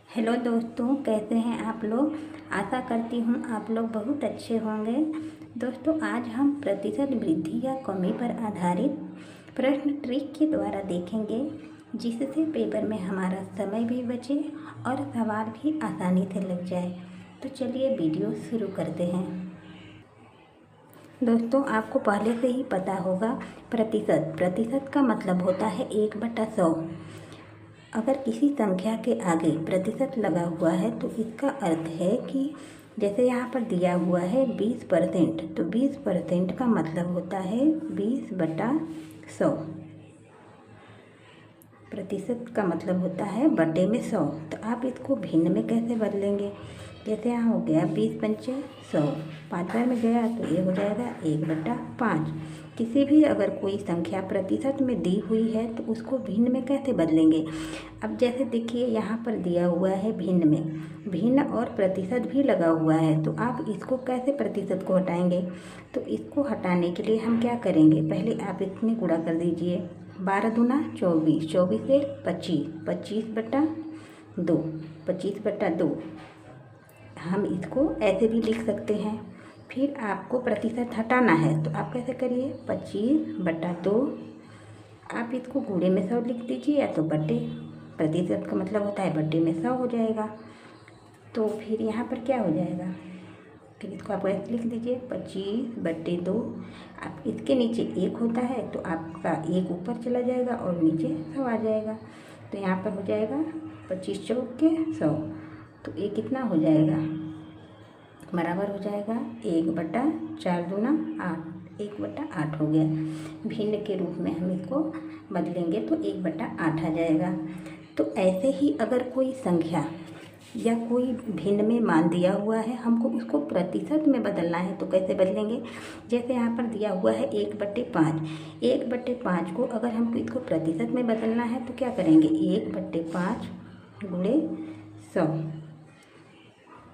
Hello दोस्तों, कैसे हैं आप लोग। आशा करती हूँ आप लोग बहुत अच्छे होंगे। दोस्तों, आज हम प्रतिशत वृद्धि या कमी पर आधारित प्रश्न ट्रिक के द्वारा देखेंगे, जिससे पेपर में हमारा समय भी बचे और सवाल भी आसानी से लग जाए। तो चलिए वीडियो शुरू करते हैं। दोस्तों, आपको पहले से ही पता होगा प्रतिशत का मतलब होता है 1/100। अगर किसी संख्या के आगे प्रतिशत लगा हुआ है तो इसका अर्थ है कि जैसे यहाँ पर दिया हुआ है 20%, तो 20% का मतलब होता है 20/100। प्रतिशत का मतलब होता है बटे में 100। तो आप इसको भिन्न में कैसे बदलेंगे। जैसे यहाँ हो गया 20×5 100, 5 बार में गया तो ये हो जाएगा 1/5। किसी भी अगर कोई संख्या प्रतिशत में दी हुई है तो उसको भिन्न में कैसे बदलेंगे। अब जैसे देखिए यहाँ पर दिया हुआ है भिन्न में, भिन्न और प्रतिशत भी लगा हुआ है, तो आप इसको कैसे प्रतिशत को हटाएंगे। तो इसको हटाने के लिए हम क्या करेंगे, पहले आप इसमें गुणा कर दीजिए। 12 दूना 24, 24 से 25, 25/2, 25/2। हम इसको ऐसे भी लिख सकते हैं। फिर आपको प्रतिशत हटाना है तो आप कैसे करिए, 25/2। आप इसको गुणे में 100 लिख दीजिए या तो बटे, प्रतिशत का मतलब होता है बटे में 100 हो जाएगा। तो फिर यहाँ पर क्या हो जाएगा, फिर इसको आप ऐसे लिख दीजिए 25/2। आप इसके नीचे 1 होता है तो आपका 1 ऊपर चला जाएगा और नीचे 100 आ जाएगा। तो यहाँ पर हो जाएगा 25 चौके 100। तो ये कितना हो जाएगा, बराबर हो जाएगा 1/4 दूना 8, 1/8 हो गया। भिन्न के रूप में हम इसको बदलेंगे तो 1/8 आ जाएगा। तो ऐसे ही अगर कोई संख्या या कोई भिन्न में मान दिया हुआ है, हमको उसको प्रतिशत में बदलना है तो कैसे बदलेंगे। जैसे यहाँ पर दिया हुआ है 1/5, 1/5 को अगर हमको इसको प्रतिशत में बदलना है तो क्या करेंगे, 1/5 गुणे 100।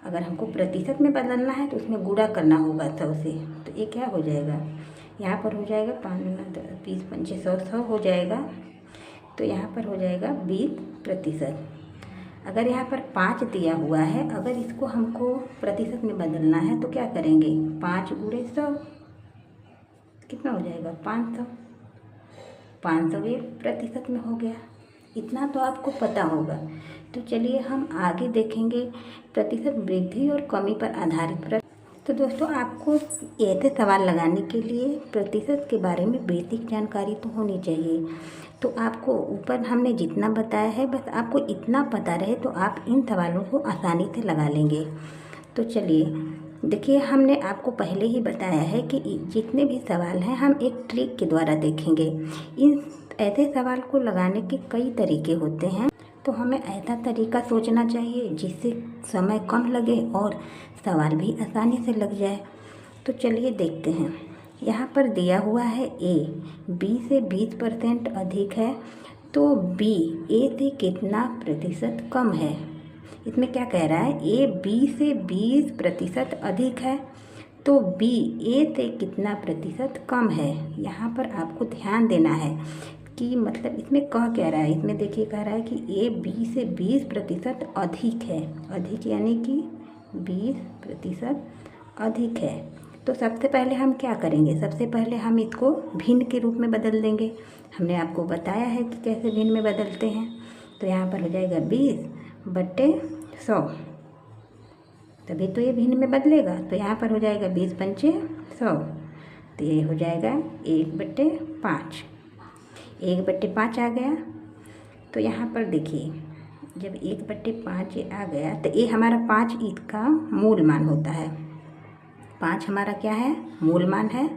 अगर हमको प्रतिशत में बदलना है तो उसमें गुणा करना होगा 100 से। तो ये क्या हो जाएगा, यहाँ पर हो जाएगा 5 20 5 100, 100 हो जाएगा। तो यहाँ पर हो जाएगा 20%। अगर यहाँ पर 5 दिया हुआ है, अगर इसको हमको प्रतिशत में बदलना है तो क्या करेंगे, 5 गुणे 100 कितना हो जाएगा, 500। 500 ये प्रतिशत में हो गया। इतना तो आपको पता होगा। तो चलिए हम आगे देखेंगे प्रतिशत वृद्धि और कमी पर आधारित प्रश्न। तो दोस्तों, आपको ऐसे सवाल लगाने के लिए प्रतिशत के बारे में बेसिक जानकारी तो होनी चाहिए। तो आपको ऊपर हमने जितना बताया है, बस आपको इतना पता रहे तो आप इन सवालों को आसानी से लगा लेंगे। तो चलिए देखिए, हमने आपको पहले ही बताया है कि जितने भी सवाल हैं हम एक ट्रिक के द्वारा देखेंगे। इन ऐसे सवाल को लगाने के कई तरीके होते हैं, तो हमें ऐसा तरीका सोचना चाहिए जिससे समय कम लगे और सवाल भी आसानी से लग जाए। तो चलिए देखते हैं। यहाँ पर दिया हुआ है बी से 20% अधिक है, तो बी ए से कितना प्रतिशत कम है। इसमें क्या कह रहा है, ए बी से 20% अधिक है तो बी ए से कितना प्रतिशत कम है। यहाँ पर आपको ध्यान देना है कि मतलब इसमें कह क्या रहा है। इसमें देखिए कह रहा है कि ए बी से 20% अधिक है, अधिक यानी कि 20% अधिक है। तो सबसे पहले हम क्या करेंगे, सबसे पहले हम इसको भिन्न के रूप में बदल देंगे। हमने आपको बताया है कि कैसे भिन्न में बदलते हैं। तो यहाँ पर हो जाएगा 20/100, तभी तो ये भिन्न में बदलेगा। तो यहाँ पर हो जाएगा 20×5 100, तो ये हो जाएगा 1/5। 1/5 आ गया। तो यहाँ पर देखिए, जब 1/5 ये आ गया तो ये हमारा 5 इसका मूल मान होता है। 5 हमारा क्या है, मूल मान है।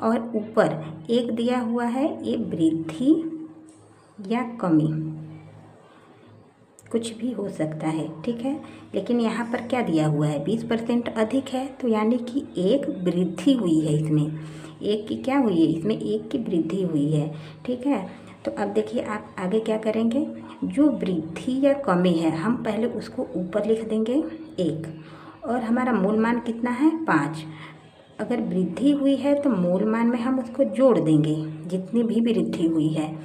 और ऊपर 1 दिया हुआ है, ये वृद्धि या कमी कुछ भी हो सकता है, ठीक है। लेकिन यहाँ पर क्या दिया हुआ है, 20% अधिक है, तो यानी कि 1 वृद्धि हुई है इसमें। 1 की क्या हुई है, इसमें 1 की वृद्धि हुई है, ठीक है। तो अब देखिए आप आगे क्या करेंगे, जो वृद्धि या कमी है हम पहले उसको ऊपर लिख देंगे 1, और हमारा मूल मान कितना है 5। अगर वृद्धि हुई है तो मूल मान में हम उसको जोड़ देंगे जितनी भी वृद्धि हुई है।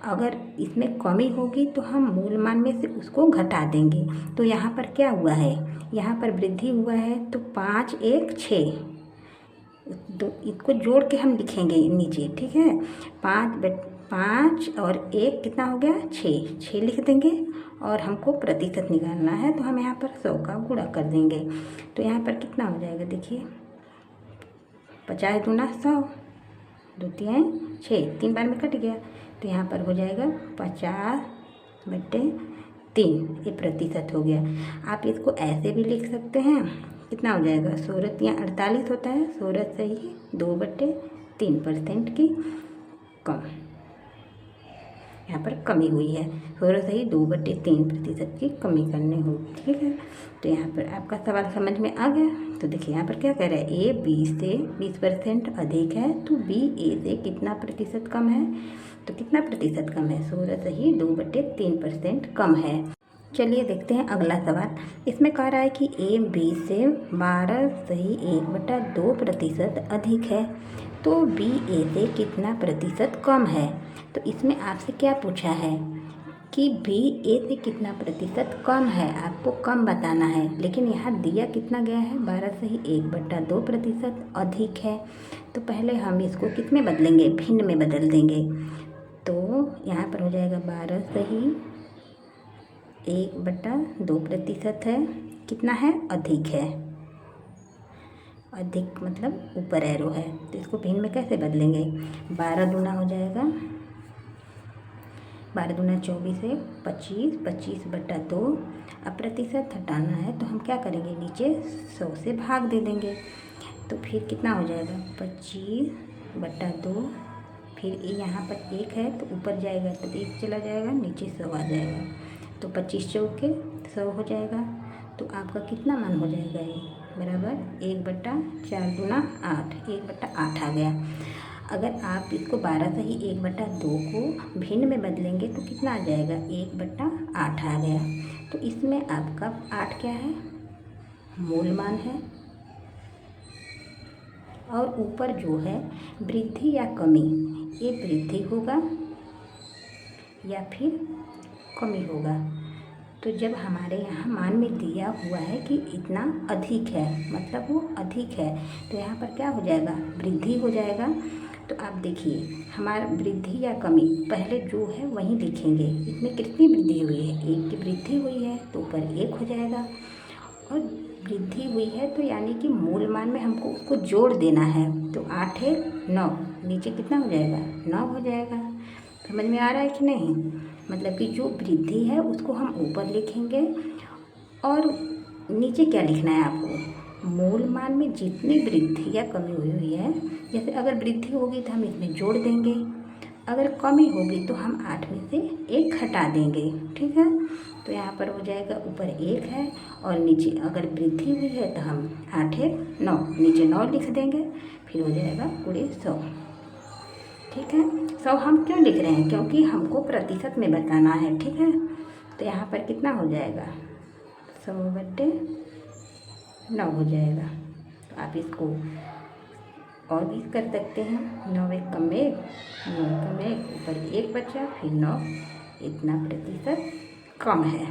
अगर इसमें कमी होगी तो हम मूल मान में से उसको घटा देंगे। तो यहाँ पर क्या हुआ है, यहाँ पर वृद्धि हुआ है, तो 5 1 6, तो इसको जोड़ के हम लिखेंगे नीचे, ठीक है। 5 और 1 कितना हो गया, 6 लिख देंगे। और हमको प्रतिशत निकालना है तो हम यहाँ पर 100 का गुणा कर देंगे। तो यहाँ पर कितना हो जाएगा, देखिए 50 दूना 100, 2 3 6, 3 बार में कट गया। तो यहाँ पर हो जाएगा 50/3, ये प्रतिशत हो गया। आप इसको ऐसे भी लिख सकते हैं, कितना हो जाएगा, 16 48 होता है, 16 सही 2/3% की कम, यहाँ पर कमी हुई है। 16 सही 2/3% की कमी करनी होगी, ठीक है। तो यहाँ पर आपका सवाल समझ में आ गया। तो देखिए यहाँ पर क्या कह रहा है, ए बी से 20% अधिक है, तो बी ए से कितना प्रतिशत कम है, तो कितना प्रतिशत कम है, 16 सही 2/3% कम है। चलिए देखते हैं अगला सवाल। इसमें कह रहा है कि ए बी से 12 सही 1/2% अधिक है, तो बी ए से कितना प्रतिशत कम है। तो इसमें आपसे क्या पूछा है कि बी ए से कितना प्रतिशत कम है, आपको कम बताना है। लेकिन यहाँ दिया कितना गया है, 12 सही 1/2% अधिक है। तो पहले हम इसको किस में बदलेंगे, भिन्न में बदल देंगे। तो यहाँ पर हो जाएगा 12 सही 1/2% है, कितना है, अधिक है। अधिक मतलब ऊपर एरो है, तो इसको भिन्न में कैसे बदलेंगे, 12 दूना हो जाएगा, 12 दूना 24 है, 25, 25/2। अब प्रतिशत हटाना है तो हम क्या करेंगे, नीचे 100 से भाग दे देंगे। तो फिर कितना हो जाएगा, 25/2। फिर यहाँ पर 1 है तो ऊपर जाएगा तो 1 चला जाएगा, नीचे 100 आ जाएगा। तो 25 चौके 100 हो जाएगा। तो आपका कितना मान हो जाएगा, ये बराबर 1/4 दूना 8, 1/8 आ गया। अगर आप इसको 12 सही 1/2 को भिन्न में बदलेंगे तो कितना आ जाएगा, 1/8 आ गया। तो इसमें आपका 8 क्या है, मूल मान है, और ऊपर जो है वृद्धि या कमी, ये वृद्धि होगा या फिर कमी होगा। तो जब हमारे यहाँ मान में दिया हुआ है कि इतना अधिक है, मतलब वो अधिक है, तो यहाँ पर क्या हो जाएगा, वृद्धि हो जाएगा। तो आप देखिए हमारा वृद्धि या कमी पहले जो है वहीं लिखेंगे। इसमें कितनी वृद्धि हुई है, 1 की वृद्धि हुई है तो ऊपर 1 हो जाएगा। और वृद्धि हुई है तो यानी कि मूल मान में हमको उसको जोड़ देना है। तो 8 है 9, नीचे कितना हो जाएगा, 9 हो जाएगा। समझ में आ रहा है कि नहीं, मतलब कि जो वृद्धि है उसको हम ऊपर लिखेंगे और नीचे क्या लिखना है आपको, मूल मान में जितनी वृद्धि या कमी हुई है। जैसे अगर वृद्धि होगी तो हम इसमें जोड़ देंगे, अगर कमी होगी तो हम 8 में से 1 हटा देंगे, ठीक है। तो यहाँ पर हो जाएगा ऊपर 1 है और नीचे अगर वृद्धि हुई है तो हम 8 है 9, नीचे 9 लिख देंगे, फिर हो जाएगा पूरे 100, ठीक है। 100 हम क्यों लिख रहे हैं, क्योंकि हमको प्रतिशत में बताना है, ठीक है। तो यहाँ पर कितना हो जाएगा, 100/9 हो जाएगा। तो आप इसको और भी कर सकते हैं, 9 1 कम 1, 9 कम 1, ऊपर 1 बचा, फिर 9, इतना प्रतिशत कम है।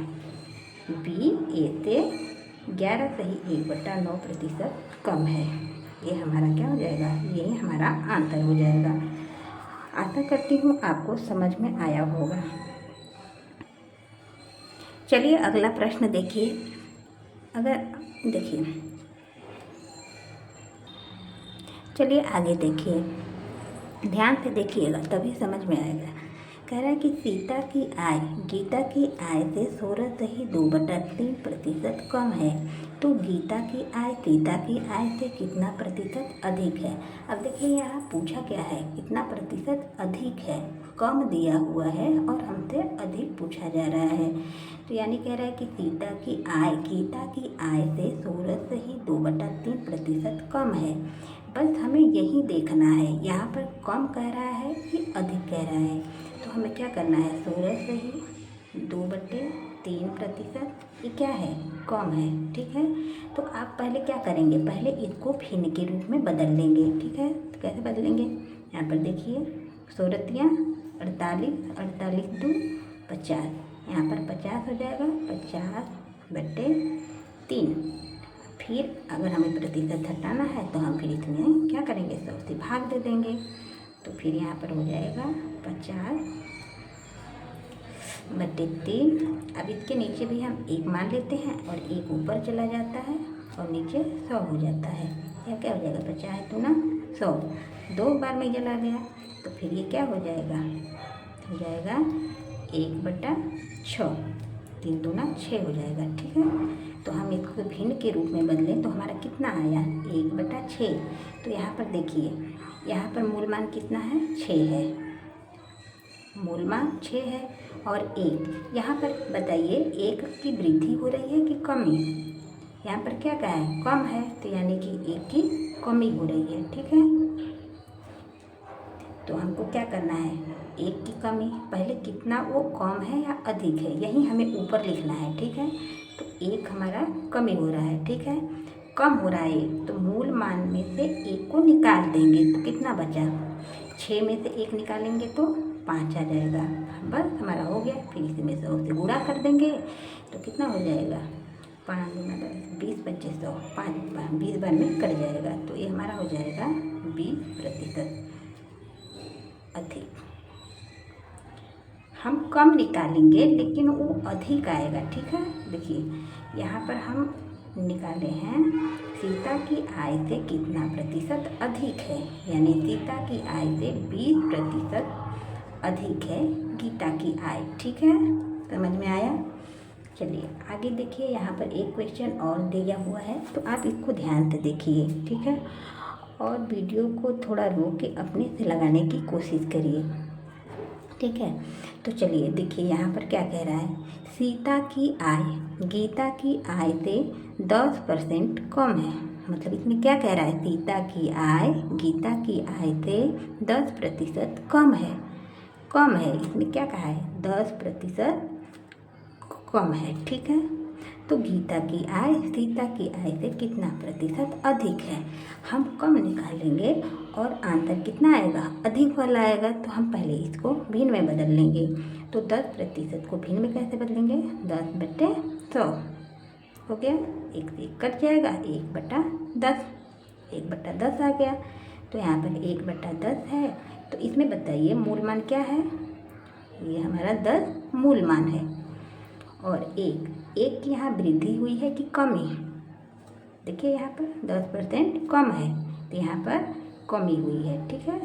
बी ए से 11 सही 1/9% कम है। ये हमारा क्या हो जाएगा, यही हमारा आंसर हो जाएगा। आशा करती हूँ आपको समझ में आया होगा। चलिए अगला प्रश्न देखिए। चलिए आगे देखिए, ध्यान से देखिएगा तभी समझ में आएगा। कह रहा है कि सीता की आय गीता की आय से 16 सही 2/3% कम है, तो गीता की आय सीता की आय से कितना प्रतिशत अधिक है। अब देखिए यहाँ पूछा क्या है, कितना प्रतिशत अधिक है, कम दिया हुआ है और हमसे अधिक पूछा जा रहा है। तो यानी कह रहा है कि सीता की आय गीता की आय से 16 सही 2/3% कम है। बस हमें यही देखना है, यहाँ पर कम कह रहा है कि अधिक कह रहा है। तो हमें क्या करना है, 16 सही 2/3% ये क्या है, कम है, ठीक है। तो आप पहले क्या करेंगे, पहले इसको भिन्न के रूप में बदल लेंगे, ठीक है। तो कैसे बदलेंगे, यहाँ पर देखिए 16 48, 48 2 50, यहाँ पर 50 हो जाएगा, 50/3। फिर अगर हमें प्रतिशत हटाना है तो हम फिर इसमें क्या करेंगे, 100 से भाग दे देंगे। तो फिर यहाँ पर हो जाएगा 50/3। अब इसके नीचे भी हम 1 मान लेते हैं और 1 ऊपर चला जाता है और नीचे 100 हो जाता है। यह क्या हो जाएगा, 50 दूना 100, 2 बार में जला गया। तो फिर ये क्या हो जाएगा, हो जाएगा 1/6, 3 दूना 6 हो जाएगा। ठीक है, तो हम इसको भिन्न के रूप में बदलें तो हमारा कितना आया, 1/6। तो यहाँ पर देखिए, यहाँ पर मूल मान कितना है, 6 है, मूल मान 6 है। और 1 यहाँ पर बताइए, 1 की वृद्धि हो रही है कि कमी, यहाँ पर क्या कहा है, कम है, तो यानी कि 1 की कमी हो रही है। ठीक है, तो हमको क्या करना है, 1 की कमी, पहले कितना वो कम है या अधिक है, यही हमें ऊपर लिखना है। ठीक है, तो 1 हमारा कमी हो रहा है। ठीक है, कम हो रहा है, तो मूल मान में से 1 को निकाल देंगे तो कितना बचा, 6 में से 1 निकालेंगे तो 5 आ जाएगा। बस हमारा हो गया। फिर इसमें 100 से गुणा कर देंगे तो कितना हो जाएगा, 5 दूना 10, 20 25 100, 20 बार में कट जाएगा। तो ये हमारा हो जाएगा 20% अधिक। हम कम निकालेंगे लेकिन वो अधिक आएगा। ठीक है, देखिए यहाँ पर हम निकाले हैं सीता की आय से कितना प्रतिशत अधिक है, यानी सीता की आय से 20% अधिक है गीता की आय। ठीक है, समझ में आया। चलिए आगे देखिए, यहाँ पर एक क्वेश्चन और दिया हुआ है, तो आप इसको ध्यान से देखिए। ठीक है, और वीडियो को थोड़ा रोक के अपने से लगाने की कोशिश करिए। ठीक है, तो चलिए देखिए, यहाँ पर क्या कह रहा है, सीता की आय गीता की आय से 10% कम है। मतलब इसमें क्या कह रहा है, सीता की आय गीता की आय से 10% कम है। कम है, इसमें क्या कहा है, 10% कम है। ठीक है, तो गीता की आय सीता की आय से कितना प्रतिशत अधिक है। हम कम निकालेंगे और आंसर कितना आएगा, अधिक वाला आएगा। तो हम पहले इसको भिन्न में बदल लेंगे। तो 10% को भिन्न में कैसे बदलेंगे, 10/100 हो गया, 1 से 1 कट जाएगा, 1/10, 1/10 आ गया। तो यहाँ पर 1/10 है, तो इसमें बताइए मूल मान क्या है, ये हमारा 10 मूल मान है। और 1 की यहाँ वृद्धि हुई है कि कमी, देखिए यहाँ पर 10% कम है, तो यहाँ पर कमी हुई है। ठीक है,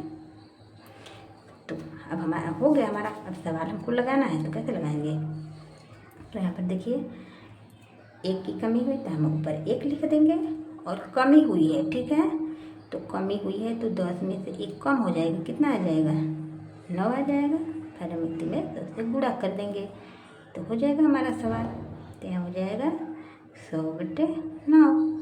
तो अब हमारा हो गया, हमारा अब सवाल हमको लगाना है, तो कैसे लगाएंगे। तो यहाँ पर देखिए 1 की कमी हुई तो हम ऊपर 1 लिख देंगे, और कमी हुई है। ठीक है, तो कमी हुई है तो 10 में से 1 कम हो जाएगा, कितना आ जाएगा, 9 आ जाएगा। फिर हम इसमें 10 से गुणा कर देंगे तो हो जाएगा हमारा सवाल। तो यहाँ हो जाएगा 100/9,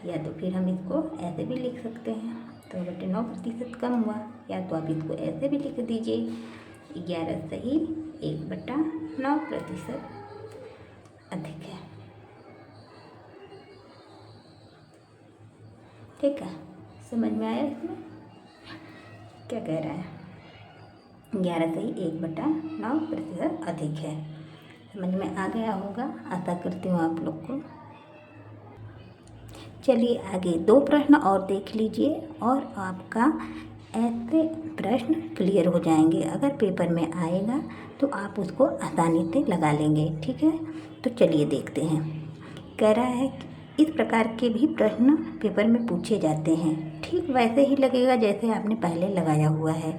या तो फिर हम इसको ऐसे भी लिख सकते हैं, 100/9% कम हुआ, या तो आप इसको ऐसे भी लिख दीजिए, 11 सही 1/9% अधिक है। ठीक है, समझ में आया इसमें क्या कह रहा है, 11 सही 1/9% अधिक है। समझ में आ गया होगा, आशा करती हूँ आप लोग को। चलिए आगे 2 प्रश्न और देख लीजिए और आपका ऐसे प्रश्न क्लियर हो जाएंगे। अगर पेपर में आएगा तो आप उसको आसानी से लगा लेंगे। ठीक है, तो चलिए देखते हैं। कह रहा है कि इस प्रकार के भी प्रश्न पेपर में पूछे जाते हैं, ठीक वैसे ही लगेगा जैसे आपने पहले लगाया हुआ है।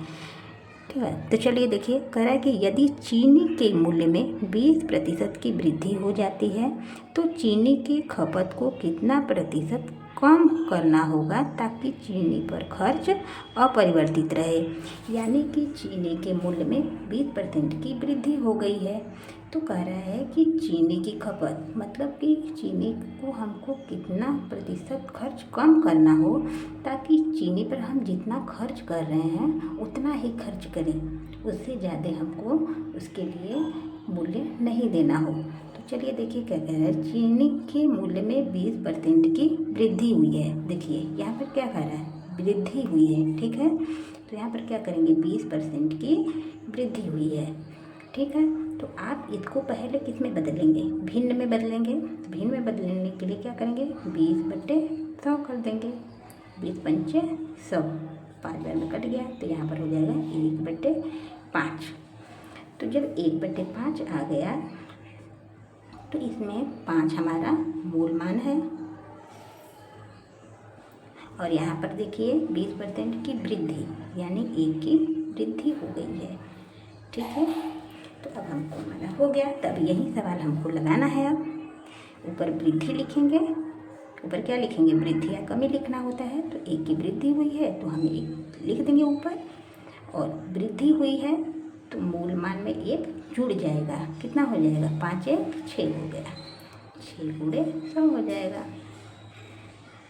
ठीक है, तो चलिए देखिए, कह रहा है कि यदि चीनी के मूल्य में 20% की वृद्धि हो जाती है तो चीनी की खपत को कितना प्रतिशत कम करना होगा ताकि चीनी पर खर्च अपरिवर्तित रहे। यानी कि चीनी के मूल्य में 20% की वृद्धि हो गई है, तो कह रहा है कि चीनी की खपत मतलब कि चीनी को हमको कितना प्रतिशत खर्च कम करना हो ताकि चीनी पर हम जितना खर्च कर रहे हैं उतना ही खर्च करें, उससे ज़्यादा हमको उसके लिए मूल्य नहीं देना हो। तो चलिए देखिए क्या कह रहा है, चीनी के मूल्य में 20% की वृद्धि हुई है। देखिए यहाँ पर क्या कह रहा है, वृद्धि हुई है। ठीक है, तो यहाँ पर क्या करेंगे 20% की वृद्धि हुई है। ठीक है, तो आप इसको पहले किस में बदलेंगे, भिन्न में बदलेंगे। भिन्न में बदलने के लिए क्या करेंगे 20/100 कर देंगे। 20 पंचे 100, 5 बार में कट गया तो यहाँ पर हो जाएगा 1/5। तो जब 1/5 आ गया तो इसमें 5 हमारा मूल मान है और यहाँ पर देखिए 20% की वृद्धि यानी 1 की वृद्धि हो गई है। ठीक है, तो अब हमको माना हो गया। तब यही सवाल हमको लगाना है। अब ऊपर वृद्धि लिखेंगे, ऊपर क्या लिखेंगे वृद्धि या कमी लिखना होता है। तो 1 की वृद्धि हुई है तो हम 1 लिख देंगे ऊपर, और वृद्धि हुई है तो मूल मान में 1 जुड़ जाएगा। कितना हो जाएगा 5 1 6 हो गया, 6 गुणे 100 हो जाएगा,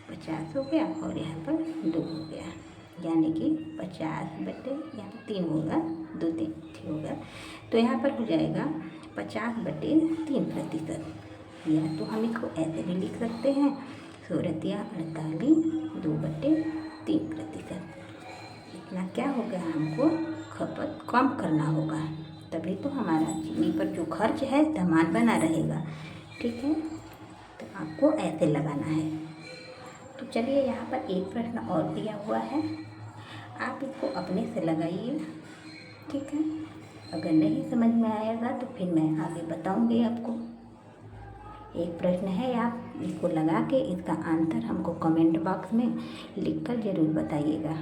50 हो गया और यहाँ पर 2 हो गया, यानी कि 50/3 होगा, 2 3 होगा। तो यहाँ पर हो जाएगा 50/3%। या तो हम इसको ऐसे भी लिख सकते हैं 16 48 2/3%। इतना क्या होगा हमको खपत कम करना होगा, तभी तो हमारा चीनी पर जो खर्च है समान बना रहेगा। ठीक है, तो आपको ऐसे लगाना है। तो चलिए यहाँ पर एक प्रश्न और दिया हुआ है, आप इसको अपने से लगाइए। ठीक है, अगर नहीं समझ में आएगा तो फिर मैं आगे बताऊंगी आपको। एक प्रश्न है, आप इसको लगा के इसका आंसर हमको कमेंट बॉक्स में लिखकर ज़रूर बताइएगा।